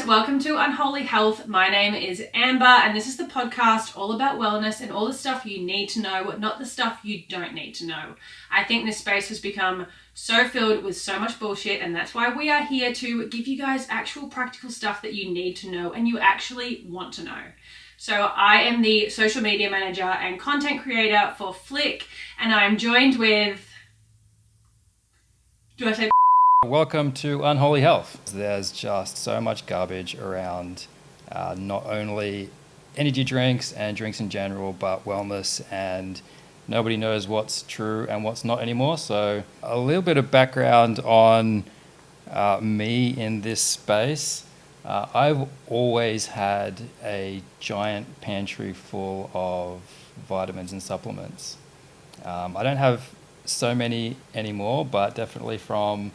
guys, welcome to Unholy Health. My name is Amber and this is the podcast all about wellness and all the stuff you need to know, not the stuff you don't need to know. I think this space has become so filled with so much bullshit, and that's why we are here to give you guys actual practical stuff that you need to know and you actually want to know. So I am the social media manager and content creator for FLCK, and I'm joined with... Do I say... Welcome to Unholy Health. There's just so much garbage around not only energy drinks and drinks in general, but wellness, and nobody knows what's true and what's not anymore. So a little bit of background on me in this space. I've always had a giant pantry full of vitamins and supplements. I don't have so many anymore, but definitely from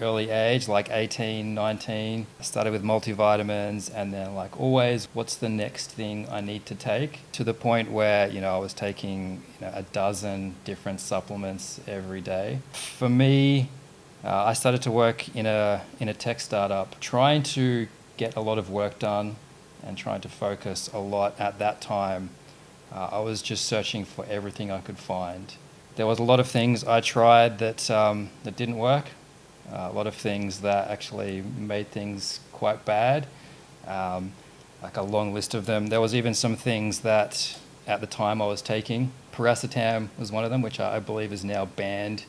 early age, like 18, 19, I started with multivitamins, and then like always, what's the next thing I need to take, to the point where, I was taking a dozen different supplements every day. For me, I started to work in a tech startup, trying to get a lot of work done and trying to focus a lot at that time. I was just searching for everything I could find. There was a lot of things I tried that didn't work. A lot of things that actually made things quite bad, like a long list of them. There was even some things that at the time I was taking. Paracetam was one of them, which I believe is now banned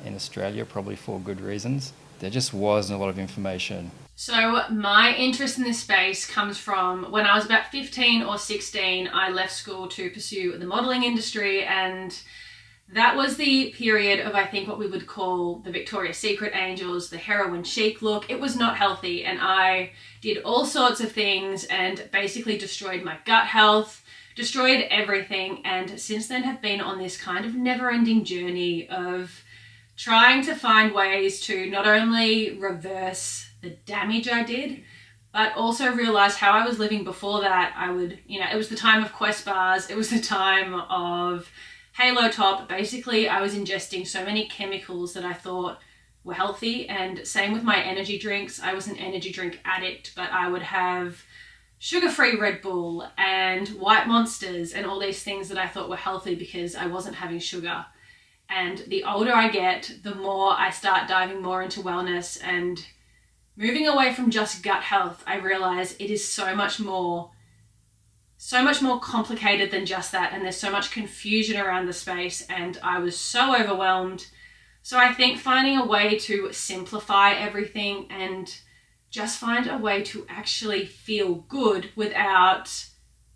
in Australia, probably for good reasons. There just wasn't a lot of information. So my interest in this space comes from when I was about 15 or 16, I left school to pursue the modelling industry, and that was the period of, I think, what we would call the Victoria's Secret angels, the heroin chic look. It was not healthy, and I did all sorts of things and basically destroyed my gut health, destroyed everything, and since then have been on this kind of never-ending journey of trying to find ways to not only reverse the damage I did, but also realize how I was living before that. It was the time of Quest bars, it was the time of Halo Top. Basically, I was ingesting so many chemicals that I thought were healthy, and same with my energy drinks. I was an energy drink addict, but I would have sugar-free Red Bull and White Monsters and all these things that I thought were healthy because I wasn't having sugar. And the older I get, the more I start diving more into wellness and moving away from just gut health. I realize it is so much more complicated than just that, and there's so much confusion around the space, and I was so overwhelmed. So I think finding a way to simplify everything and just find a way to actually feel good without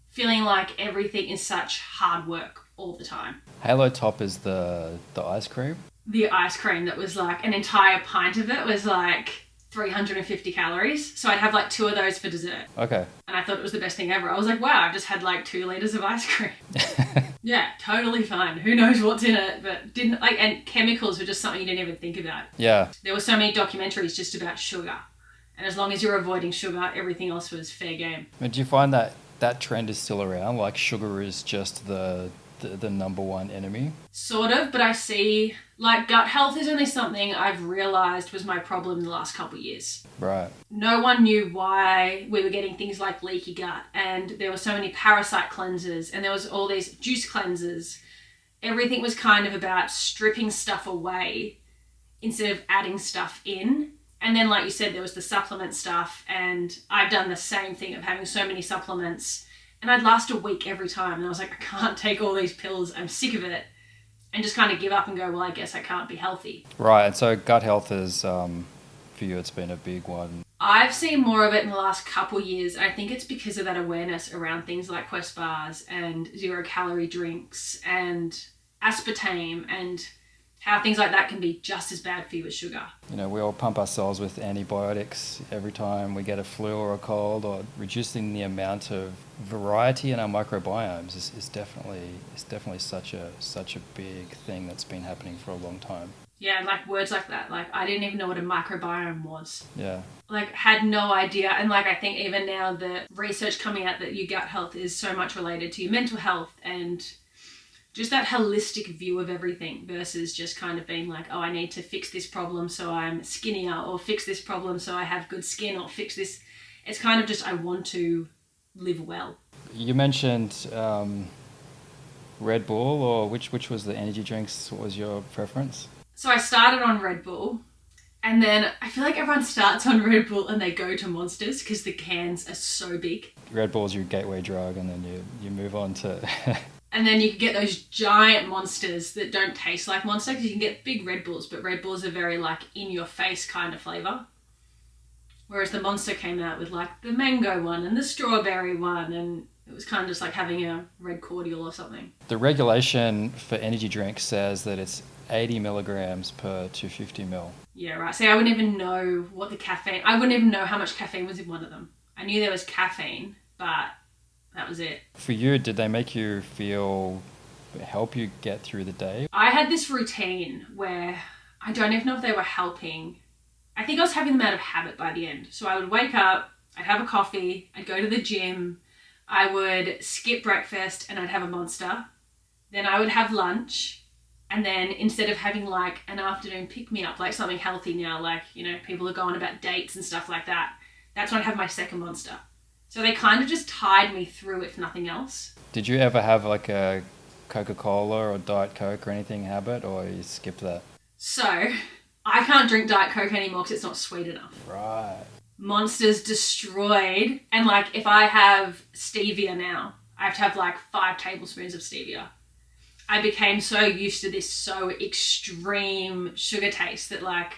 feeling like everything is such hard work all the time. Halo Top is the ice cream? The ice cream that was like an entire pint of it was like 350 calories. So I'd have like 2 of those for dessert. Okay. And I thought it was the best thing ever. I was like, wow, I've just had like 2 liters of ice cream. Yeah, totally fine. Who knows what's in it, but and chemicals were just something you didn't even think about. Yeah. There were so many documentaries just about sugar. And as long as you're avoiding sugar, everything else was fair game. But do you find that trend is still around? Like sugar is just the number one enemy? Sort of, but I see, like, gut health is only something I've realised was my problem in the last couple of years. Right. No one knew why we were getting things like leaky gut, and there were so many parasite cleansers, and there was all these juice cleansers. Everything was kind of about stripping stuff away instead of adding stuff in. And then, like you said, there was the supplement stuff, and I've done the same thing of having so many supplements. And I'd last a week every time. And I was like, I can't take all these pills. I'm sick of it. And just kind of give up and go, well, I guess I can't be healthy. Right. And so gut health is, for you, it's been a big one. I've seen more of it in the last couple years. I think it's because of that awareness around things like Quest bars and 0-calorie drinks and aspartame, and how things like that can be just as bad for you as sugar. We all pump ourselves with antibiotics every time we get a flu or a cold, or reducing the amount of variety in our microbiomes is definitely such a big thing that's been happening for a long time. Yeah, and like words like that, like I didn't even know what a microbiome was. Yeah. Like had no idea. And like I think even now the research coming out that your gut health is so much related to your mental health and just that holistic view of everything versus just kind of being like, oh, I need to fix this problem so I'm skinnier, or fix this problem so I have good skin, or fix this. It's kind of just, I want to live well. You mentioned Red Bull, or which was the energy drinks? What was your preference? So I started on Red Bull, and then I feel like everyone starts on Red Bull and they go to Monsters because the cans are so big. Red Bull's your gateway drug, and then you move on to... And then you can get those giant Monsters that don't taste like Monster, because you can get big Red Bulls, but Red Bulls are very like in your face kind of flavour. Whereas the Monster came out with like the mango one and the strawberry one, and it was kind of just like having a red cordial or something. The regulation for energy drinks says that it's 80 milligrams per 250 ml. Yeah, right. See, I wouldn't even know what the caffeine... I wouldn't even know how much caffeine was in one of them. I knew there was caffeine, but that was it. For you, did they make you help you get through the day? I had this routine where I don't even know if they were helping. I think I was having them out of habit by the end. So I would wake up, I'd have a coffee, I'd go to the gym, I would skip breakfast and I'd have a Monster. Then I would have lunch. And then instead of having like an afternoon pick-me-up, like something healthy now, like, you know, people are going about dates and stuff like that, that's when I'd have my second Monster. So they kind of just tied me through, if nothing else. Did you ever have like a Coca-Cola or Diet Coke or anything habit, or you skipped that? So I can't drink Diet Coke anymore because it's not sweet enough. Right. Monster's destroyed. And like if I have stevia now, I have to have like 5 tablespoons of stevia. I became so used to this so extreme sugar taste that like,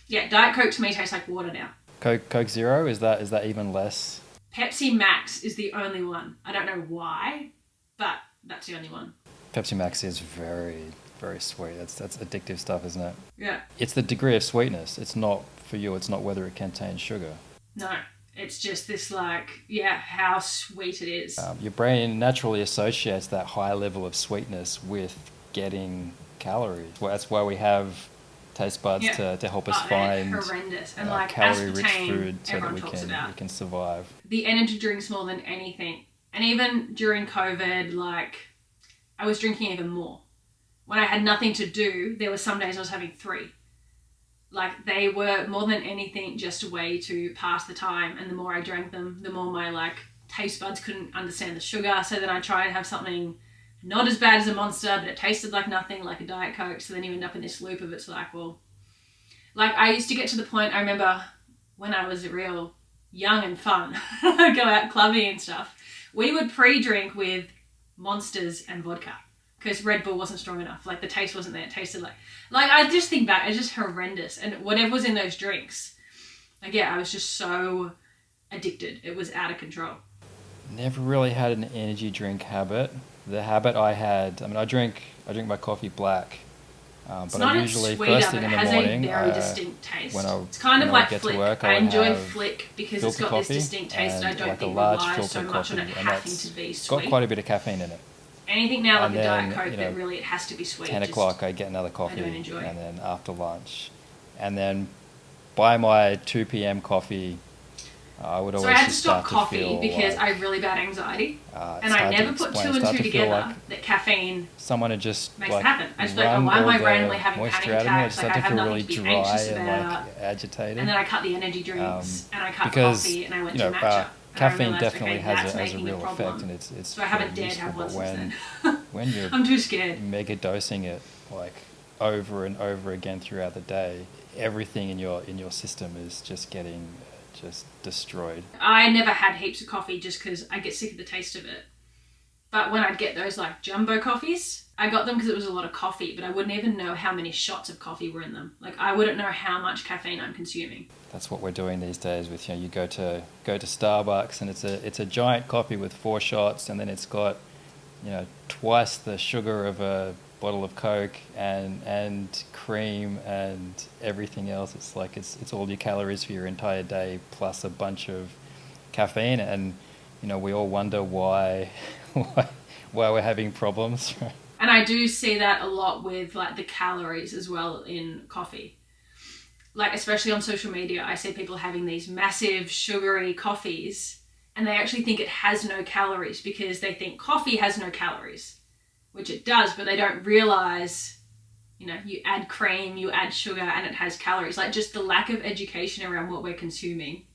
yeah, Diet Coke to me tastes like water now. Coke Zero, is that even less? Pepsi Max is the only one. I don't know why, but that's the only one. Pepsi Max is very, very sweet. That's addictive stuff, isn't it? Yeah. It's the degree of sweetness. It's not, for you, it's not whether it contains sugar. No, it's just this like, yeah, how sweet it is. Your brain naturally associates that high level of sweetness with getting calories. Well, that's why we have taste buds to help us find horrendous. And like calorie-rich aspartame, food so that everyone we talks about. can survive. The energy drinks more than anything. And even during COVID, like, I was drinking even more. When I had nothing to do, there were some days I was having 3. Like, they were more than anything just a way to pass the time. And the more I drank them, the more my, like, taste buds couldn't understand the sugar. So then I try and have something not as bad as a Monster, but it tasted like nothing, like a Diet Coke. So then you end up in this loop of it's like, well... Like, I used to get to the point, I remember when I was real young and fun, I'd go out clubbing and stuff. We would pre-drink with Monsters and vodka because Red Bull wasn't strong enough. Like, the taste wasn't there. It tasted like I just think back, it's just horrendous. And whatever was in those drinks, like, yeah, I was just so addicted. It was out of control. Never really had an energy drink habit. The habit I had, I mean, I drink my coffee black. But I usually first thing in the morning, it has a very distinct taste. It's kind of like get Flick. to work, I enjoy Flick because it's got this coffee distinct taste, and I don't like think a large relies so filter much on it coffee, and having that's to be sweet. got quite a bit of caffeine in it. Anything now like And a then, Diet Coke that really it has to be sweet. 10 o'clock I get another coffee, I don't enjoy. and then after lunch. And then by my 2 p.m. coffee, I would always So I had to just stop start to coffee feel because like, I have really bad anxiety. it's And I hard to never put explain. 2 Start and 2 to feel together like that caffeine someone had just makes like it happen. I just like, oh, run why am all I the randomly having moisture panic out of me. I attacks? just Like, started I to have feel nothing really to be dry anxious and about. like agitated. And then I cut the energy drinks and I cut because, coffee and I went you know, to matcha. caffeine realized, definitely okay, has that's a making real problem. effect, and it's So I haven't very dared to have useful, one but since then. when you're I'm too scared. mega dosing it like over and over again throughout the day, everything in your system is just getting just destroyed. I never had heaps of coffee just because I get sick of the taste of it. But when I'd get those like jumbo coffees, I got them because it was a lot of coffee, but I wouldn't even know how many shots of coffee were in them. Like, I wouldn't know how much caffeine I'm consuming. That's what we're doing these days with, you know, you go to Starbucks and it's a giant coffee with 4 shots, and then it's got, you know, twice the sugar of a bottle of Coke and cream and everything else. It's like it's all your calories for your entire day plus a bunch of caffeine, and you know, we all wonder why we're having problems. And I do see that a lot with like the calories as well in coffee. Like, especially on social media, I see people having these massive sugary coffees and they actually think it has no calories because they think coffee has no calories, which it does, but they don't realize, you know, you add cream, you add sugar, and it has calories. Like, just the lack of education around what we're consuming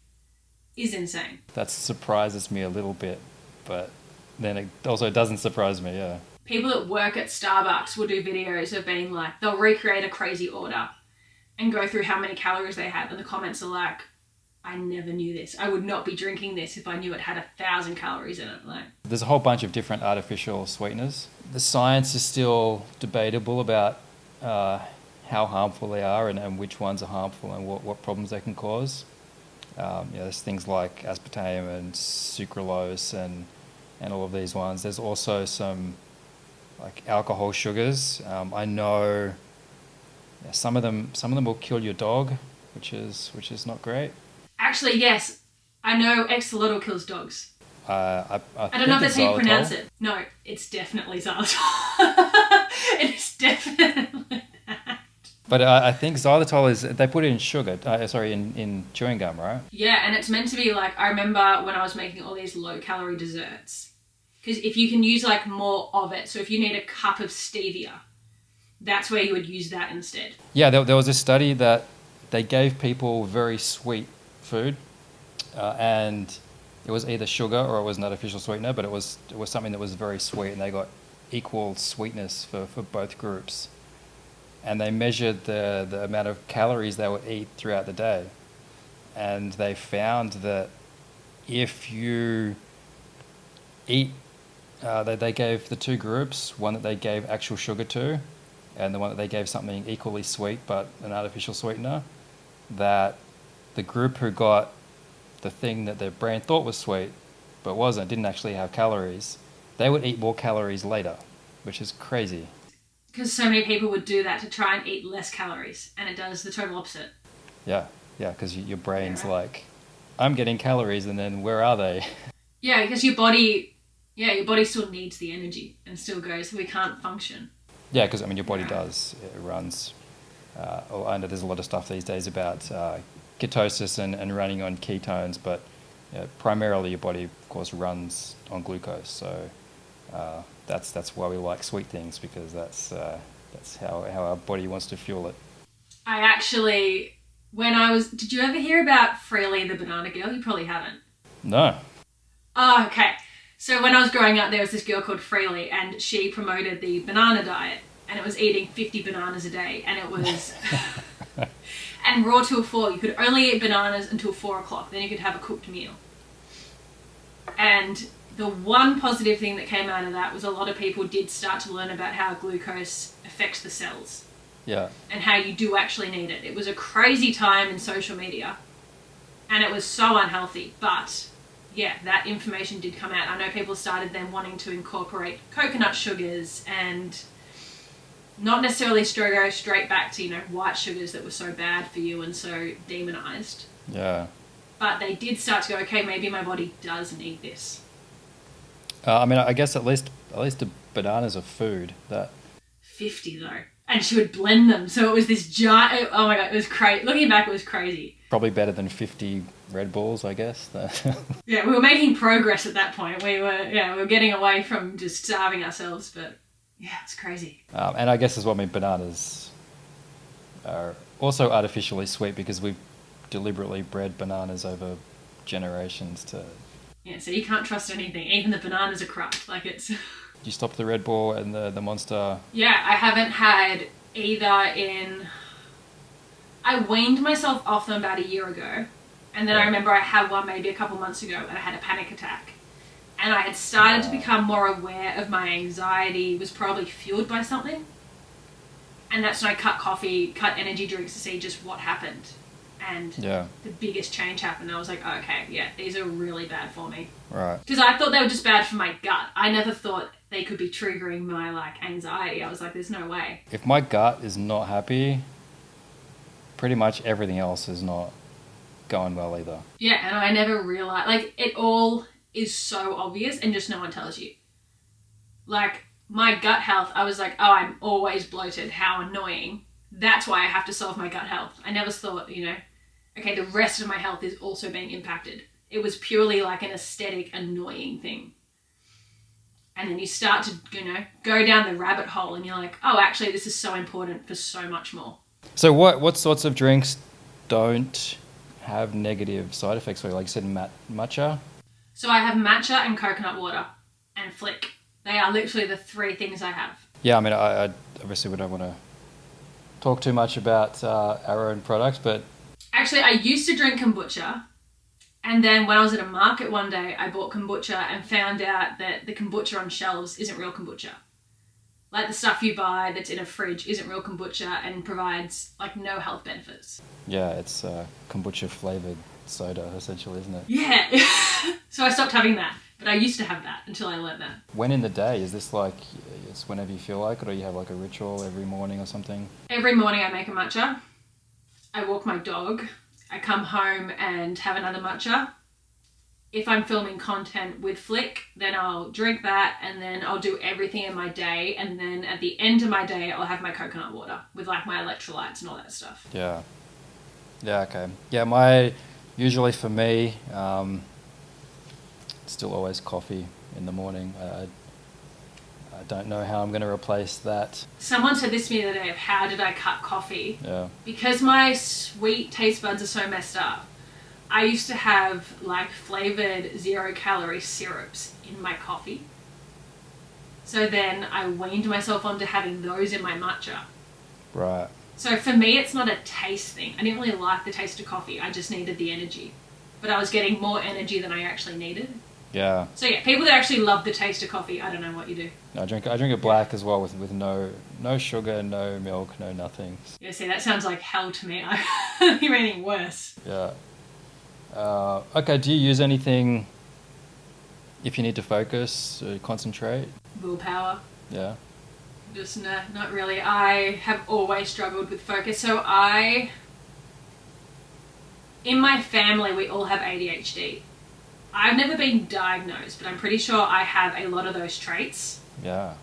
is insane. That surprises me a little bit, but then it also doesn't surprise me, yeah. People that work at Starbucks will do videos of being like, they'll recreate a crazy order and go through how many calories they have, and the comments are like, I never knew this. I would not be drinking this if I knew it had 1,000 calories in it. Like, there's a whole bunch of different artificial sweeteners. The science is still debatable about how harmful they are and which ones are harmful and what problems they can cause. There's things like aspartame and sucralose and all of these ones. There's also some like alcohol sugars. I know some of them will kill your dog, which is not great. Actually, yes, I know axolotl kills dogs. I don't know if that's how you pronounce it. No, it's definitely xylitol. It is definitely that. But I think xylitol they put it in sugar, in chewing gum, right? Yeah, and it's meant to be like, I remember when I was making all these low-calorie desserts, because if you can use like more of it, so if you need a cup of stevia, that's where you would use that instead. Yeah, there was a study that they gave people very sweet food, and it was either sugar or it was an artificial sweetener, but it was something that was very sweet, and they got equal sweetness for both groups. And they measured the amount of calories they would eat throughout the day. And they found that if you eat, they gave the two groups, one that they gave actual sugar to, and the one that they gave something equally sweet but an artificial sweetener, that the group who got the thing that their brain thought was sweet but didn't actually have calories, they would eat more calories later, which is crazy. Because so many people would do that to try and eat less calories, and it does the total opposite. Yeah, because your brain's like, I'm getting calories, and then where are they? Yeah, because your body still needs the energy and still goes, we can't function. Yeah, because your body does. It runs. I know there's a lot of stuff these days about ketosis and running on ketones, but primarily your body, of course, runs on glucose. So that's why we like sweet things, because that's how our body wants to fuel it. I actually, did you ever hear about Freely the banana girl? You probably haven't. No. Oh, okay. So when I was growing up, there was this girl called Freely, and she promoted the banana diet, and it was eating 50 bananas a day, and it was... and raw till 4. You could only eat bananas until 4 o'clock, then you could have a cooked meal. And the one positive thing that came out of that was a lot of people did start to learn about how glucose affects the cells. Yeah. And how you do actually need it. It was a crazy time in social media, and it was so unhealthy, but... yeah, that information did come out. I know people started then wanting to incorporate coconut sugars and not necessarily go straight back to, white sugars that were so bad for you and so demonized. Yeah. But they did start to go, okay, maybe my body does need this. I guess at least the bananas are food. That 50 though. And she would blend them. So it was this giant, oh my God, it was crazy. Looking back, it was crazy. Probably better than 50 Red Bulls, I guess. Yeah, we were making progress at that point. We were getting away from just starving ourselves, but yeah, it's crazy. And I guess as well, bananas are also artificially sweet because we've deliberately bred bananas over generations to... Yeah, so you can't trust anything. Even the bananas are corrupt. Like it's... Did you stop the Red Bull and the Monster? Yeah, I haven't had either in... I weaned myself off them about a year ago. And then I remember I had one maybe a couple months ago and I had a panic attack. And I had started to become more aware of my anxiety was probably fueled by something. And that's when I cut coffee, cut energy drinks to see just what happened. And the biggest change happened. I was like, oh, okay, yeah, these are really bad for me. Right. Because I thought they were just bad for my gut. I never thought they could be triggering my anxiety. I was like, there's no way. If my gut is not happy, pretty much everything else is not going well either. Yeah, and I never realized, it all is so obvious and just no one tells you. My gut health, I was like, oh, I'm always bloated. How annoying. That's why I have to solve my gut health. I never thought, okay, the rest of my health is also being impacted. It was purely an aesthetic, annoying thing. And then you start to, go down the rabbit hole and you're like, oh, actually, this is so important for so much more. So what sorts of drinks don't have negative side effects for you? Like you said, matcha? So I have matcha and coconut water and FLCK. They are literally the 3 things I have. Yeah, I mean, I obviously we don't want to talk too much about our own products, but... Actually, I used to drink kombucha. And then when I was at a market one day, I bought kombucha and found out that the kombucha on shelves isn't real kombucha. Like the stuff you buy that's in a fridge isn't real kombucha and provides like no health benefits. Yeah, it's kombucha flavored soda essentially, isn't it? Yeah. So I stopped having that, but I used to have that until I learned that. When in the day? Is this like, it's whenever you feel like it, or you have like a ritual every morning or something? Every morning I make a matcha. I walk my dog. I come home and have another matcha. If I'm filming content with FLCK, then I'll drink that and then I'll do everything in my day. And then at the end of my day, I'll have my coconut water with like my electrolytes and all that stuff. Yeah. Yeah, okay. Yeah, usually for me, still always coffee in the morning. I don't know how I'm going to replace that. Someone said this to me the other day of how did I cut coffee? Yeah. Because my sweet taste buds are so messed up, I used to have like flavored 0-calorie syrups in my coffee. So then I weaned myself onto having those in my matcha. Right. So for me, it's not a taste thing. I didn't really like the taste of coffee. I just needed the energy. But I was getting more energy than I actually needed. Yeah. So yeah, people that actually love the taste of coffee, I don't know what you do. I drink it black as well with no sugar, no milk, no nothing. Yeah, see, that sounds like hell to me. You're anything worse. Yeah. Okay, do you use anything if you need to focus or concentrate? Willpower. Yeah. Just no, not really. I have always struggled with focus. So in my family, we all have ADHD. I've never been diagnosed, but I'm pretty sure I have a lot of those traits. Yeah.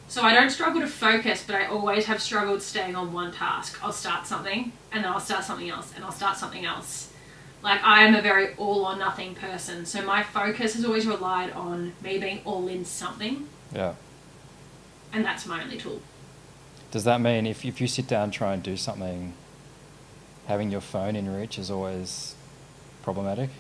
So I don't struggle to focus, but I always have struggled staying on one task. I'll start something, and then I'll start something else, and I'll start something else. Like, I am a very all or nothing person, so my focus has always relied on me being all in something. Yeah. And that's my only tool. Does that mean if you sit down and try and do something, having your phone in reach is always problematic?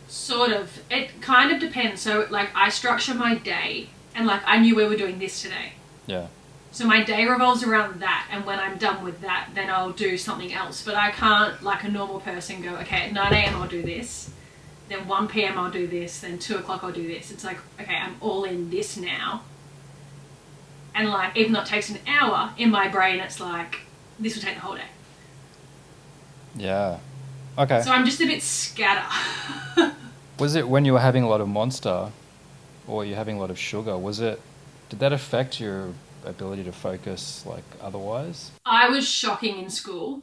Sort of. It kind of depends. So, like, I structure my day, and, like, I knew we were doing this today. Yeah. So my day revolves around that, and when I'm done with that, then I'll do something else. But I can't, like a normal person, go, okay, at 9 a.m. I'll do this, then 1 p.m. I'll do this, then 2 o'clock I'll do this. It's like, okay, I'm all in this now. And, like, even though it takes an hour, in my brain it's like, this will take the whole day. Yeah. Okay. So I'm just a bit scatter. Was it when you were having a lot of Monster, or you're having a lot of sugar, did that affect your ability to focus, like, otherwise? I was shocking in school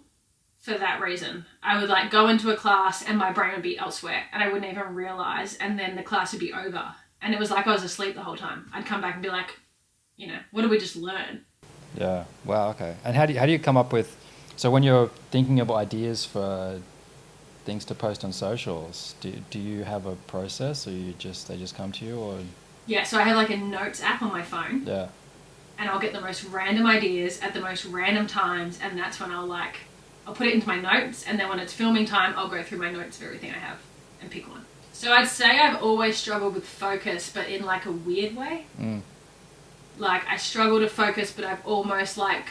for that reason. I would, like, go into a class and my brain would be elsewhere and I wouldn't even realize, and then the class would be over. And it was like I was asleep the whole time. I'd come back and be like, you know, what did we just learn? Yeah. Wow. Okay. And how do you come up with? So when you're thinking of ideas for things to post on socials, do you have a process, or they just come to you, or? Yeah. So I have like a notes app on my phone. Yeah. And I'll get the most random ideas at the most random times, and that's when I'll put it into my notes, and then when it's filming time, I'll go through my notes of everything I have and pick one. So I'd say I've always struggled with focus, but in like a weird way. Mm. Like, I struggle to focus, but I've almost like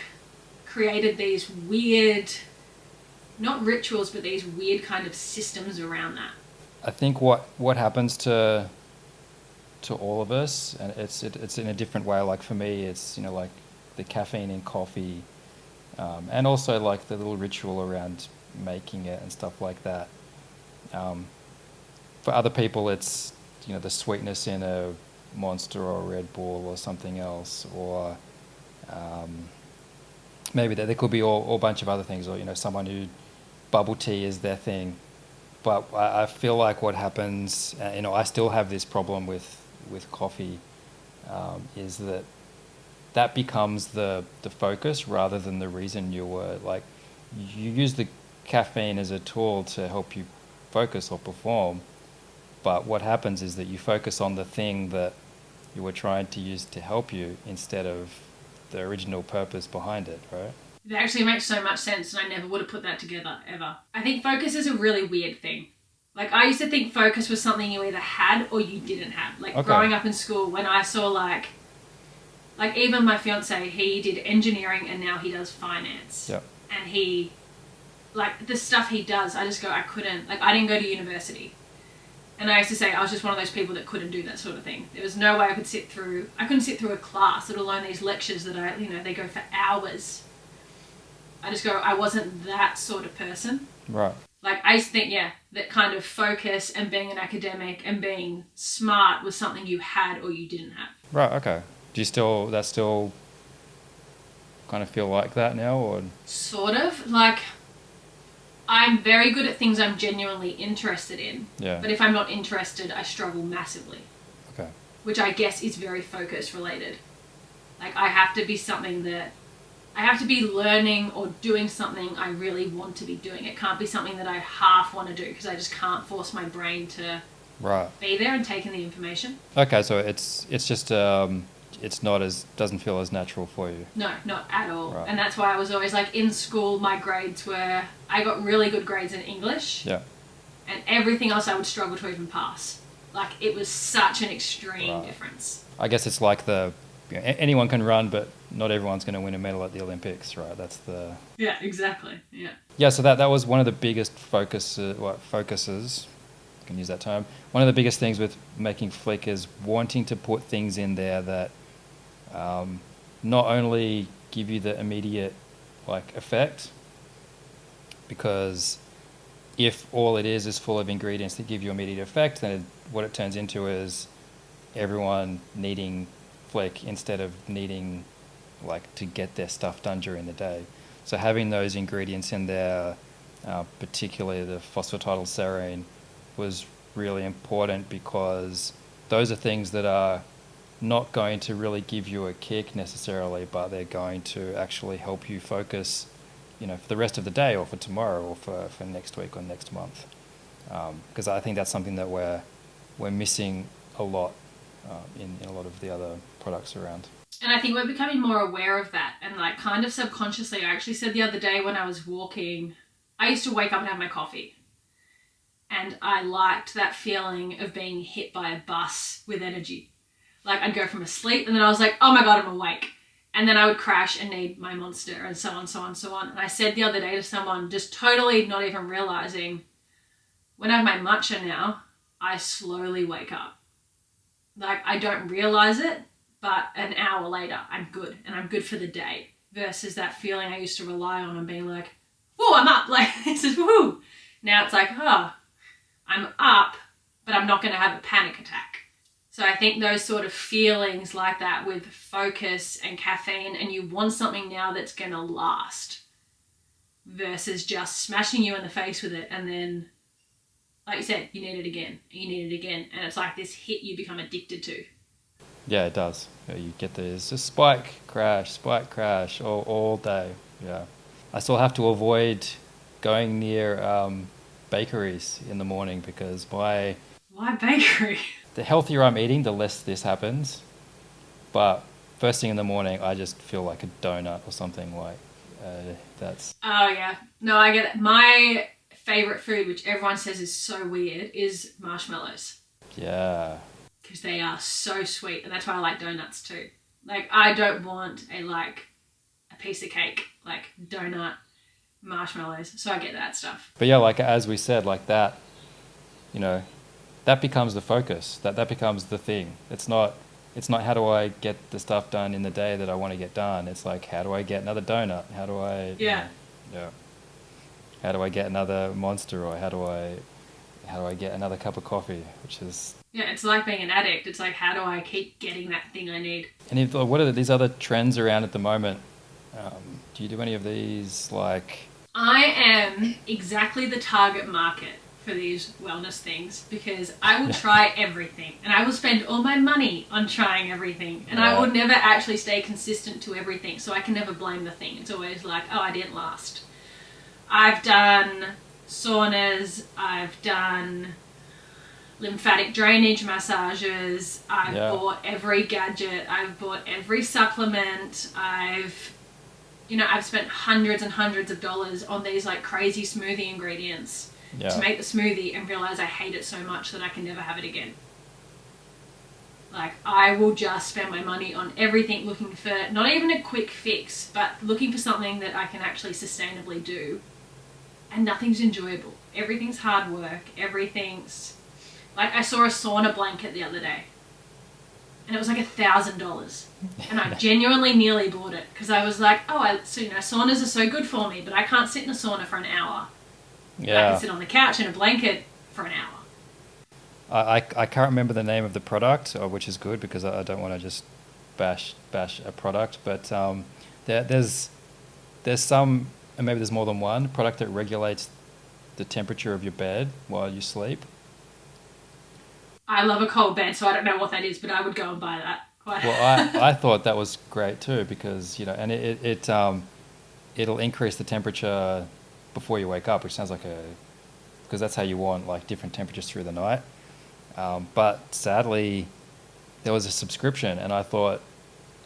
created these weird, not rituals, but these weird kind of systems around that. I think what happens to all of us, and it's in a different way. Like for me, it's, you know, like the caffeine in coffee, and also like the little ritual around making it and stuff like that. For other people, it's, you know, the sweetness in a Monster or Red Bull or something else, or maybe there could be a bunch of other things, or, you know, someone who bubble tea is their thing. But I feel like what happens, you know, I still have this problem with coffee, is that becomes the focus rather than the reason you were, like, you use the caffeine as a tool to help you focus or perform, but what happens is that you focus on the thing that you were trying to use to help you instead of the original purpose behind it, right? It actually makes so much sense, and I never would have put that together, ever. I think focus is a really weird thing. Like, I used to think focus was something you either had or you didn't have. Like, growing up in school, when I saw, like even my fiance, he did engineering and now he does finance. Yep. And he, like, the stuff he does, I just go, I couldn't, like, I didn't go to university. And I used to say I was just one of those people that couldn't do that sort of thing. There was no way I couldn't sit through a class, let alone these lectures that they go for hours. I just go, I wasn't that sort of person. Right. Like, I used to think, that kind of focus and being an academic and being smart was something you had or you didn't have. Right, okay. Do you still kind of feel like that now, or? Sort of. Like, I'm very good at things I'm genuinely interested in. Yeah. But if I'm not interested, I struggle massively. Okay. Which I guess is very focus related. Like, I have to be learning or doing something I really want to be doing. It can't be something that I half want to do because I just can't force my brain to be there and take in the information. Okay, so it's just it's doesn't feel as natural for you. No, not at all. Right. And that's why I was always like, in school, my grades were, I got really good grades in English. Yeah. And everything else I would struggle to even pass. Like, it was such an extreme difference. I guess it's like anyone can run, but not everyone's going to win a medal at the Olympics, right? That's the... Yeah, exactly. Yeah. Yeah, so that was one of the biggest focuses, I can use that term. One of the biggest things with making Flick is wanting to put things in there that not only give you the immediate effect, because if all it is full of ingredients that give you immediate effect, then what it turns into is everyone needing Flick instead of needing to get their stuff done during the day. So having those ingredients in there, particularly the phosphatidylserine, was really important because those are things that are not going to really give you a kick necessarily, but they're going to actually help you focus, for the rest of the day or for tomorrow or for next week or next month. Because I think that's something that we're missing a lot in a lot of the other products around. And I think we're becoming more aware of that. And kind of subconsciously, I actually said the other day when I was walking, I used to wake up and have my coffee. And I liked that feeling of being hit by a bus with energy. I'd go from asleep and then I was like, oh my God, I'm awake. And then I would crash and need my Monster and so on, so on, so on. And I said the other day to someone, just totally not even realizing, when I have my matcha now, I slowly wake up. I don't realize it, but an hour later, I'm good. And I'm good for the day. Versus that feeling I used to rely on and being like, oh, I'm up. This is woohoo. Now it's I'm up, but I'm not going to have a panic attack. So I think those sort of feelings like that with focus and caffeine, and you want something now that's going to last versus just smashing you in the face with it. And then, like you said, you need it again, you need it again. And it's like this hit you become addicted to. Yeah, it does. You get this just spike, crash all day. Yeah. I still have to avoid going near bakeries in the morning because why bakery? The healthier I'm eating, the less this happens. But first thing in the morning, I just feel like a donut or something that's... Oh, yeah. No, I get it. My favourite food, which everyone says is so weird, is marshmallows. Yeah. Because they are so sweet, and that's why I like donuts too. I don't want a piece of cake, donut, marshmallows, so I get that stuff. But yeah, as we said, that, that becomes the focus. That becomes the thing. It's not how do I get the stuff done in the day that I want to get done. It's how do I get another donut? How do I... Yeah. How do I get another Monster, or how do I get another cup of coffee, which is... Yeah, it's like being an addict. It's how do I keep getting that thing I need? And what are these other trends around at the moment? Do you do any of these, I am exactly the target market for these wellness things because I will try everything and I will spend all my money on trying everything and I will never actually stay consistent to everything, so I can never blame the thing. It's always oh, I didn't last. I've done saunas, I've done lymphatic drainage massages, I've bought every gadget, I've bought every supplement, I've you know, I've spent hundreds and hundreds of dollars on these like crazy smoothie ingredients to make the smoothie and realize I hate it so much that I can never have it again. Like, I will just spend my money on everything looking for not even a quick fix, but looking for something that I can actually sustainably do. And nothing's enjoyable. Everything's hard work. Everything's... Like, I saw a sauna blanket the other day. And it was like $1,000. And I genuinely nearly bought it. Because I was like, so, you know, saunas are so good for me, but I can't sit in a sauna for an hour. Yeah. I can sit on the couch in a blanket for an hour. I can't remember the name of the product, which is good because I don't want to just bash a product. But there's some, and maybe there's more than one, product that regulates the temperature of your bed while you sleep. I love a cold bed, so I don't know what that is, but I would go and buy that. Well, I thought that was great too because, you know, and it'll increase the temperature before you wake up, which sounds like because that's how you want like different temperatures through the night. But sadly, there was a subscription, and I thought,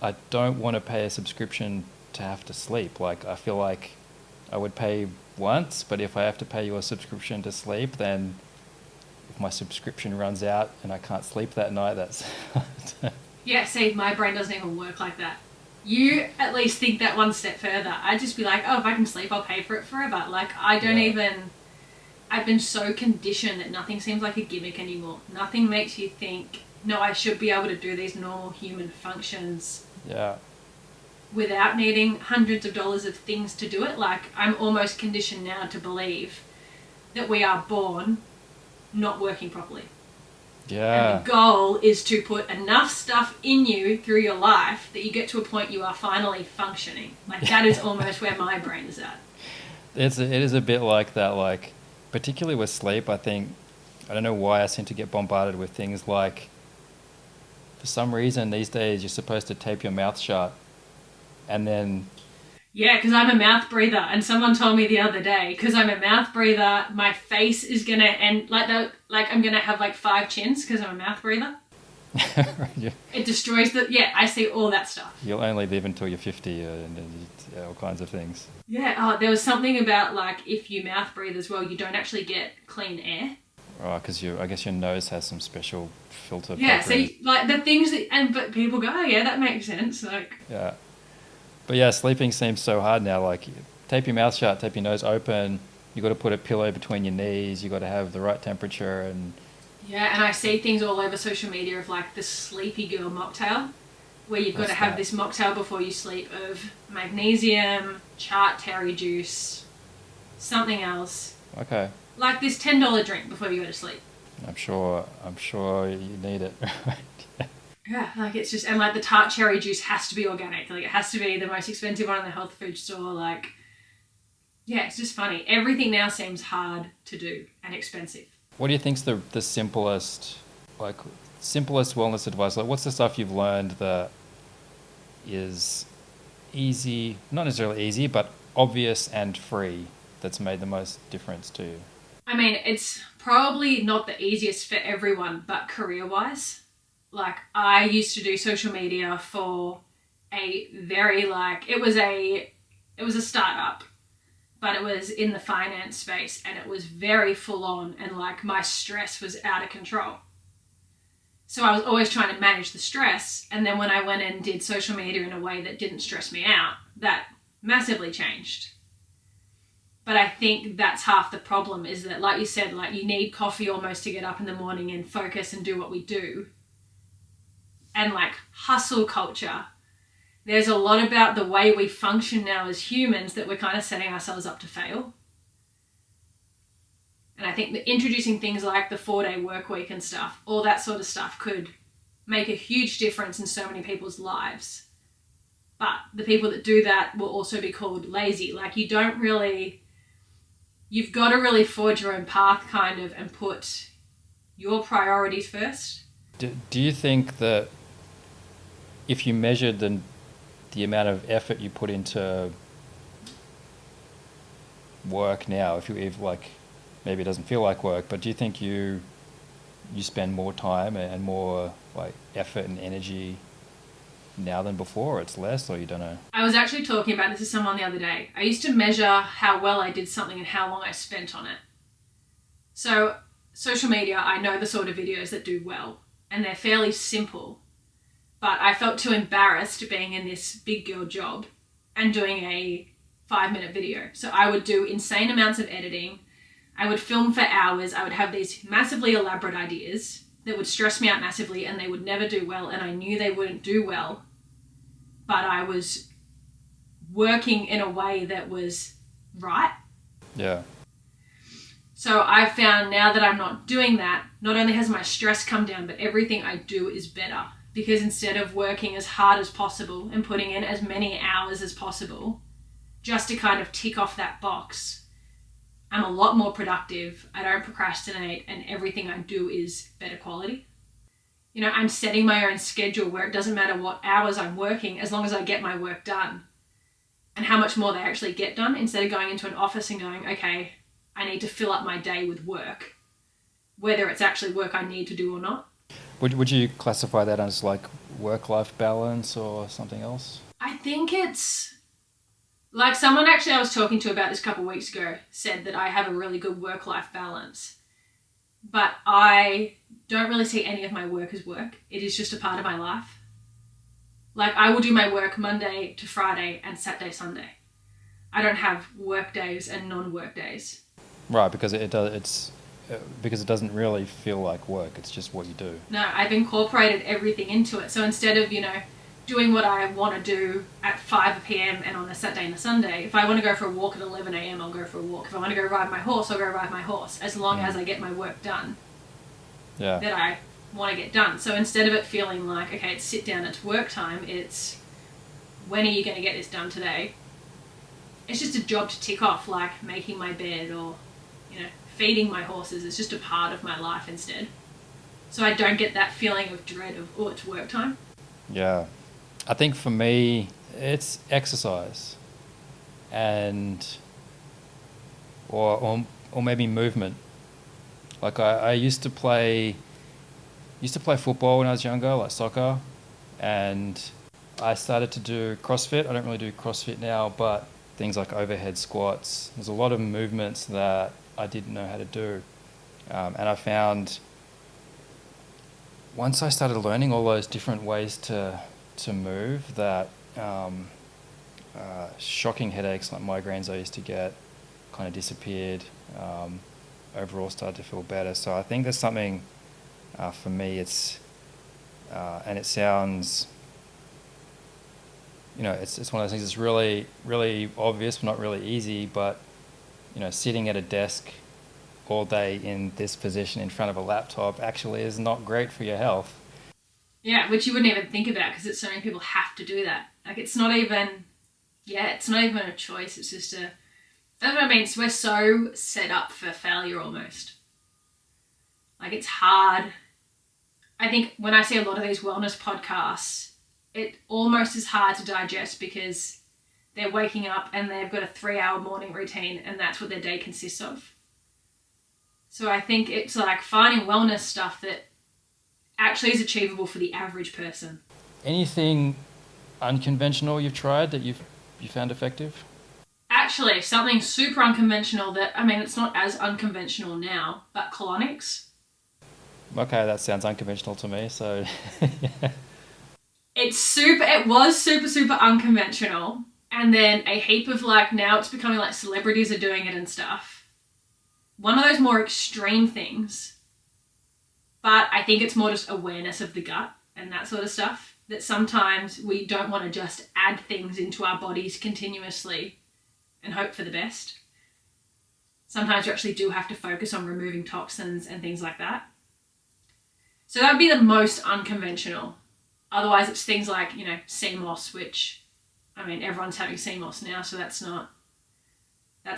I don't want to pay a subscription to have to sleep. Like, I feel like I would pay once, but if I have to pay you a subscription to sleep, then if my subscription runs out and I can't sleep that night, that's... Yeah, see, my brain doesn't even work like that. You at least think that one step further. I'd just be like, if I can sleep, I'll pay for it forever. Like, I don't even... I've been so conditioned that nothing seems like a gimmick anymore. Nothing makes you think, no, I should be able to do these normal human functions. Yeah. Without needing hundreds of dollars of things to do it. Like, I'm almost conditioned now to believe that we are born not working properly. Yeah. And the goal is to put enough stuff in you through your life that you get to a point you are finally functioning. Like, that is almost where my brain is at. It is a bit like that, like, particularly with sleep, I think, I don't know why I seem to get bombarded with things like, for some reason these days you're supposed to tape your mouth shut and then... Yeah, because I'm a mouth breather, and someone told me the other day, because I'm a mouth breather, my face is going to end, I'm going to have like 5 chins because I'm a mouth breather. Yeah. It destroys I see all that stuff. You'll only live until you're 50 and all kinds of things. Yeah, there was something about like if you mouth breathe as well, you don't actually get clean air. Oh, because I guess your nose has some special filter. Yeah, see, like the things but people go, oh yeah, that makes sense. Like, yeah, but yeah, sleeping seems so hard now. Like, tape your mouth shut, tape your nose open. You got to put a pillow between your knees. You got to have the right temperature and. Yeah, and I see things all over social media of like the sleepy girl mocktail, where you've got to have this mocktail before you sleep of magnesium, terry juice, something else. Okay. Like this $10 drink before you go to sleep. I'm sure you need it. Yeah, like it's just, and like the tart cherry juice has to be organic. Like it has to be the most expensive one in the health food store. Like, yeah, it's just funny. Everything now seems hard to do and expensive. What do you think's the simplest wellness advice? Like, what's the stuff you've learned that is easy, not necessarily easy, but obvious and free, that's made the most difference to you? I mean, it's probably not the easiest for everyone, but career-wise. Like, I used to do social media for a very, it was a startup, but it was in the finance space, and it was very full on, and like my stress was out of control. So I was always trying to manage the stress, and then when I went and did social media in a way that didn't stress me out, that massively changed. But I think that's half the problem, is that, like you said, like you need coffee almost to get up in the morning and focus and do what we do. And like hustle culture, there's a lot about the way we function now as humans that we're kind of setting ourselves up to fail. And I think that introducing things like the 4-day work week and stuff, all that sort of stuff could make a huge difference in so many people's lives. But the people that do that will also be called lazy. Like you've got to really forge your own path kind of and put your priorities first. Do you think that if you measured the amount of effort you put into work now, if maybe it doesn't feel like work, but do you think you spend more time and more like effort and energy now than before? It's less, or you don't know? I was actually talking about this with someone the other day. I used to measure how well I did something and how long I spent on it. So social media, I know the sort of videos that do well, and they're fairly simple, but I felt too embarrassed being in this big girl job and doing a 5-minute video. So I would do insane amounts of editing. I would film for hours. I would have these massively elaborate ideas that would stress me out massively, and they would never do well, and I knew they wouldn't do well, but I was working in a way that was right. Yeah. So I found now that I'm not doing that, not only has my stress come down, but everything I do is better, because instead of working as hard as possible and putting in as many hours as possible just to kind of tick off that box, I'm a lot more productive. I don't procrastinate, and everything I do is better quality. You know, I'm setting my own schedule where it doesn't matter what hours I'm working as long as I get my work done, and how much more they actually get done, instead of going into an office and going, okay, I need to fill up my day with work, whether it's actually work I need to do or not. Would you classify that as like work-life balance or something else? I think it's like someone actually I was talking to about this a couple of weeks ago said that I have a really good work-life balance, but I don't really see any of my work as work. It is just a part of my life. Like, I will do my work Monday to Friday and Saturday, Sunday. I don't have work days and non-work days. Right, because it doesn't really feel like work. It's just what you do. No, I've incorporated everything into it. So instead of, doing what I want to do at 5 p.m. and on a Saturday and a Sunday, if I want to go for a walk at 11 a.m., I'll go for a walk. If I want to go ride my horse, I'll go ride my horse, as long as I get my work done that I want to get done. So instead of it feeling like, okay, it's sit down, it's work time, it's when are you going to get this done today? It's just a job to tick off, like making my bed or, feeding my horses. It's just a part of my life instead. So I don't get that feeling of dread of, oh, it's work time. Yeah. I think for me, it's exercise or maybe movement. Like I used to play football when I was younger, like soccer, and I started to do CrossFit. I don't really do CrossFit now, but things like overhead squats. There's a lot of movements that I didn't know how to do. And I found once I started learning all those different ways to move, that shocking headaches like migraines I used to get kind of disappeared. Overall started to feel better. So I think there's something for me, it's and it sounds, it's one of those things that's really, really obvious, but not really easy, but sitting at a desk all day in this position in front of a laptop actually is not great for your health. Yeah, which you wouldn't even think about, because so many people have to do that. Like, it's not even a choice. It's just that's what I mean. So we're so set up for failure almost. Like, it's hard. I think when I see a lot of these wellness podcasts, it almost is hard to digest, because they're waking up and they've got a 3-hour morning routine and that's what their day consists of. So I think it's like finding wellness stuff that actually is achievable for the average person. Anything unconventional you've tried that you found effective? Actually, something super unconventional that, it's not as unconventional now, but colonics. Okay, that sounds unconventional to me, so yeah. It was super unconventional, and then a heap of now it's becoming like celebrities are doing it and stuff. One of those more extreme things, but I think it's more just awareness of the gut and that sort of stuff, that sometimes we don't want to just add things into our bodies continuously and hope for the best. Sometimes you actually do have to focus on removing toxins and things like that. So that would be the most unconventional. Otherwise, it's things like, sea moss, which, everyone's having sea moss now, so that's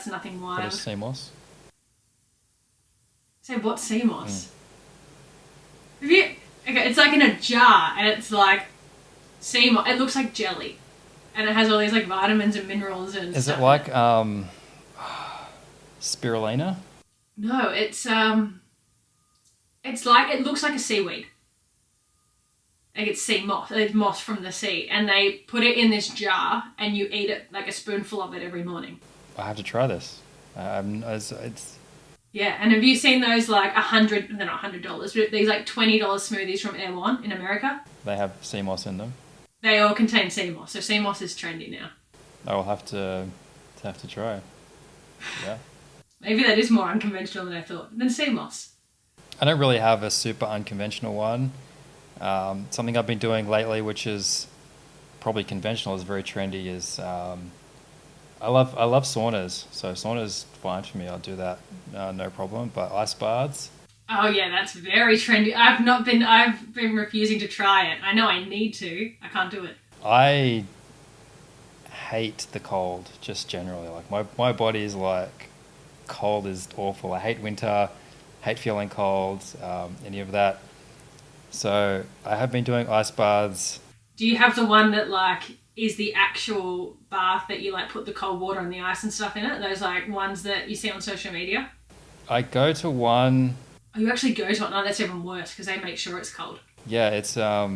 nothing wild. What is sea moss? So what's sea moss? Okay, it's like in a jar, and it's like sea moss. It looks like jelly, and it has all these vitamins and minerals and Is stuff. It like spirulina? No, it's like, it looks like a seaweed. Like it's sea moss. It's moss from the sea. And they put it in this jar and you eat it, like a spoonful of it every morning. I have to try this. It's Yeah, and have you seen those like they're not $100, but these like $20 smoothies from Air One in America? they have sea moss in them. They all contain sea moss, so sea moss is trendy now. I will have to try. Yeah. Maybe that is more unconventional than I thought. Than sea moss. I don't really have a super unconventional one. Something I've been doing lately, which is probably conventional, is very trendy, is I love saunas. So sauna's fine for me. I'll do that, no problem. But ice baths. Oh yeah, that's very trendy. I've been refusing to try it. I know I need to. I can't do it. I hate the cold, just generally. Like my body is like, cold is awful. I hate winter, hate feeling cold, any of that. So I have been doing ice baths. Do you have the one that like is the actual bath that you like put the cold water and the ice and stuff in it? Those like ones that you see on social media? I go to one. Oh, you actually go to it? No, that's even worse because they make sure it's cold. Yeah, it's I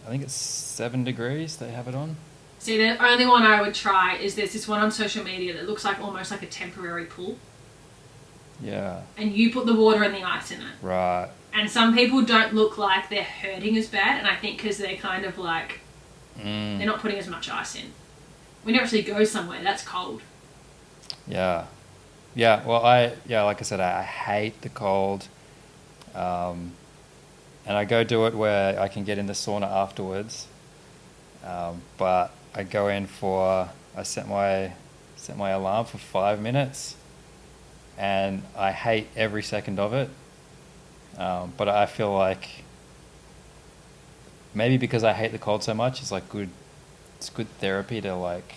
think it's 7 degrees they have it on. See, the only one I would try is there's this one on social media that looks like almost like a temporary pool. Yeah. And you put the water and the ice in it. Right. And some people don't look like they're hurting as bad, and I think because they're kind of like, they're not putting as much ice in. When you actually go somewhere, that's cold. Yeah. Yeah, well, like I said, I hate the cold. And I go do it where I can get in the sauna afterwards. But I go in I set my alarm for 5 minutes, and I hate every second of it. But I feel like maybe because I hate the cold so much, it's good therapy to like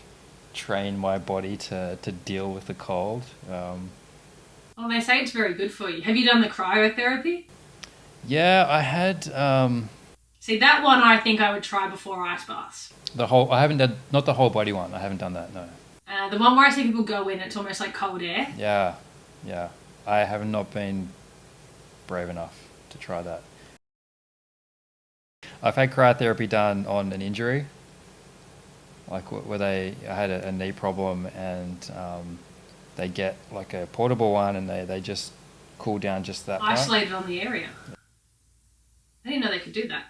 train my body to deal with the cold. Well, they say it's very good for you. Have you done the cryotherapy? Yeah, I had See, that one I think I would try before ice baths. I haven't done, not the whole body one. I haven't done that, no. The one where I see people go in, it's almost like cold air. Yeah. I have not been brave enough to try that. I've had cryotherapy done on an injury, like where I had a knee problem, and they get like a portable one, and they just cool down just that part. Isolated on the area. I didn't know they could do that.